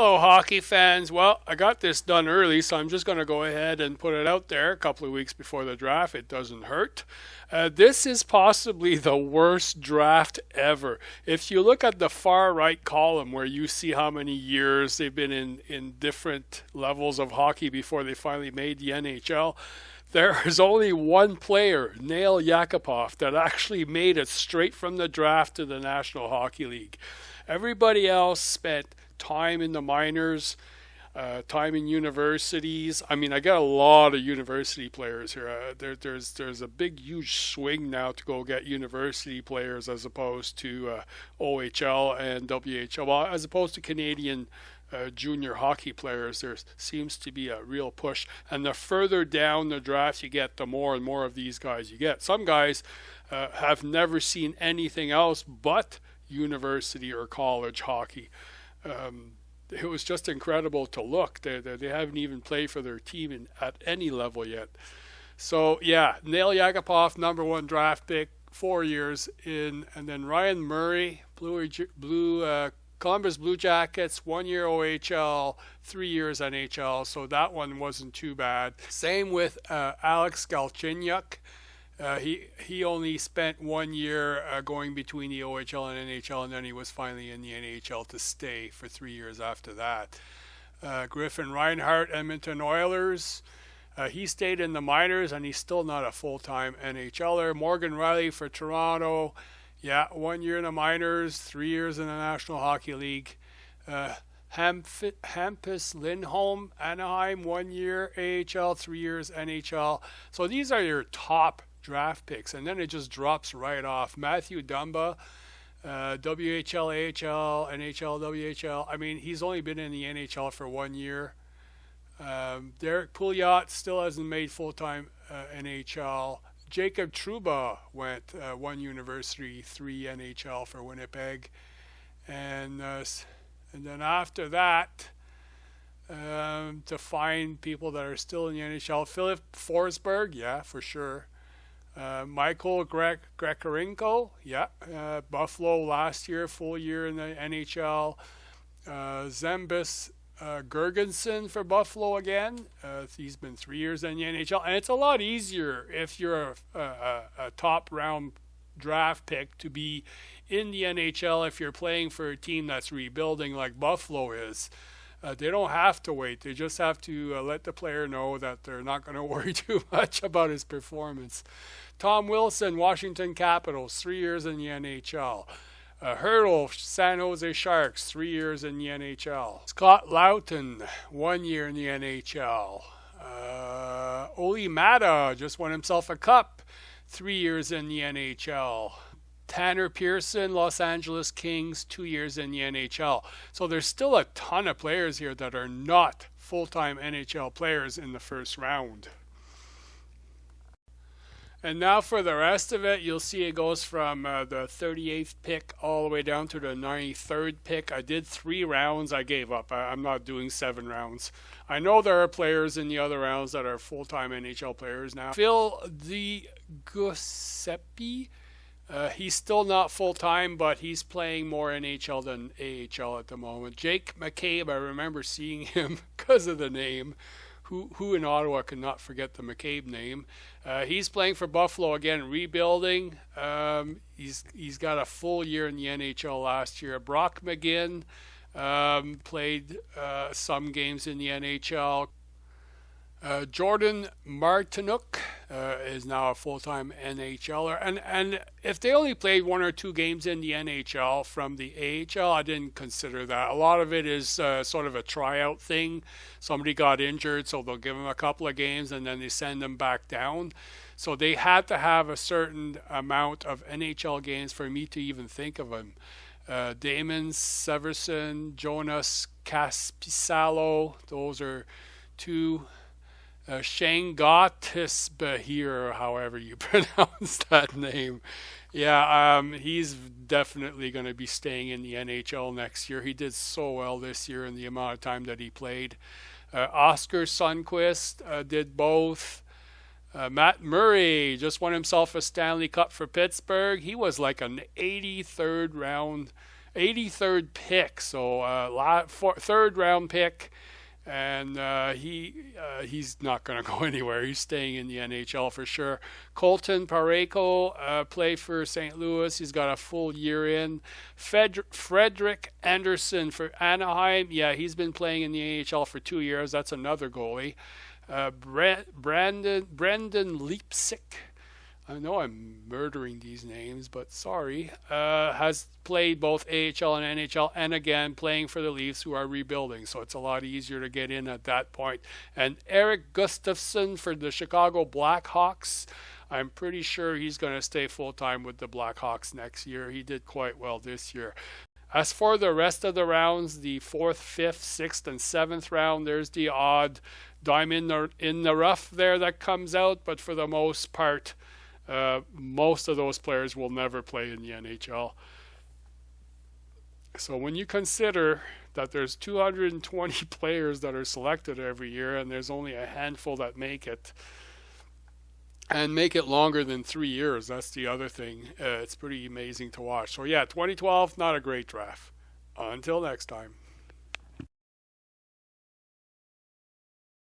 Hello, hockey fans. Well, I got this done early, so I'm just going to go ahead and put it out there a couple of weeks before the draft. It doesn't hurt. This is possibly the worst draft ever. If you look at the far right column where you see how many years they've been in different levels of hockey before they finally made the NHL, there is only one player, Nail Yakupov, that actually made it straight from the draft to the National Hockey League. Everybody else spent time in the minors, time in universities. I mean, I got a lot of university players here. There's a big, huge swing now to go get university players as opposed to OHL and WHL. Well, as opposed to Canadian junior hockey players, there seems to be a real push. And the further down the draft you get, the more and more of these guys you get. Some guys have never seen anything else but university or college hockey. It was just incredible to look. They haven't even played for their team at any level yet. So, yeah, Nail Yakupov, number one draft pick, 4 years in. And then Ryan Murray, Columbus Blue Jackets, 1 year OHL, 3 years NHL. So that one wasn't too bad. Same with Alex Galchenyuk. He only spent 1 year going between the OHL and NHL, and then he was finally in the NHL to stay for 3 years after that. Griffin Reinhart, Edmonton Oilers. He stayed in the minors, and he's still not a full-time NHLer. Morgan Riley for Toronto. 1 year in the minors, 3 years in the National Hockey League. Hampus Lindholm, Anaheim, 1 year AHL, 3 years NHL. So these are your top draft picks, and then it just drops right off. Matthew Dumba, WHL, AHL, NHL, WHL. I mean, he's only been in the NHL for 1 year. Derek Pouliot still hasn't made full-time NHL. Jacob Trouba went one university, 3 NHL for Winnipeg. And then after that, to find people that are still in the NHL, Philip Forsberg, yeah, for sure. Michael Gregorenko, Buffalo last year, full year in the NHL. Zembis Gergensen for Buffalo again. He's been 3 years in the NHL. And it's a lot easier if you're a top round draft pick to be in the NHL if you're playing for a team that's rebuilding like Buffalo is. They don't have to wait. They just have to let the player know that they're not going to worry too much about his performance. Tom Wilson, Washington Capitals, 3 years in the NHL. Hurdle, San Jose Sharks, 3 years in the NHL. Scott Loughton, 1 year in the NHL. Oli Mata just won himself a cup, 3 years in the NHL. Tanner Pearson, Los Angeles Kings, 2 years in the NHL. So there's still a ton of players here that are not full-time NHL players in the first round. And now for the rest of it, you'll see it goes from the 38th pick all the way down to the 93rd pick. I did 3 rounds. I gave up. I'm not doing 7 rounds. I know there are players in the other rounds that are full-time NHL players now. Phil DiGiuseppe. He's still not full-time, but he's playing more NHL than AHL at the moment. Jake McCabe, I remember seeing him because of the name. Who in Ottawa could not forget the McCabe name? He's playing for Buffalo again, rebuilding. He's got a full year in the NHL last year. Brock McGinn played some games in the NHL. Jordan Martinook is now a full-time NHLer. And if they only played 1 or 2 games in the NHL from the AHL, I didn't consider that. A lot of it is sort of a tryout thing. Somebody got injured, so they'll give them a couple of games and then they send them back down. So they had to have a certain amount of NHL games for me to even think of them. Damon Severson, Jonas Caspissalo, those are 2. Shane Gottisbehere, however you pronounce that name. He's definitely going to be staying in the NHL next year. He did so well this year in the amount of time that he played. Oscar Sundqvist did both. Matt Murray just won himself a Stanley Cup for Pittsburgh. He was like an 83rd 83rd pick, so third round pick. And he's not going to go anywhere. He's staying in the NHL for sure. Colton Parayko played for St. Louis. He's got a full year in. Frederick Anderson for Anaheim. Yeah, he's been playing in the NHL for 2 years. That's another goalie. Brendan Leipsic. I know I'm murdering these names, but sorry. Has played both AHL and NHL, and again playing for the Leafs, who are rebuilding, so it's a lot easier to get in at that point. And Eric Gustafsson for the Chicago Blackhawks. I'm pretty sure he's going to stay full-time with the Blackhawks next year. He did quite well this year. As for the rest of the rounds, the 4th, 5th, 6th, and 7th round, there's the odd diamond in the rough there that comes out, but for the most part, most of those players will never play in the NHL. So when you consider that there's 220 players that are selected every year and there's only a handful that make it, and make it longer than 3 years, that's the other thing. It's pretty amazing to watch. So yeah, 2012, not a great draft. Until next time.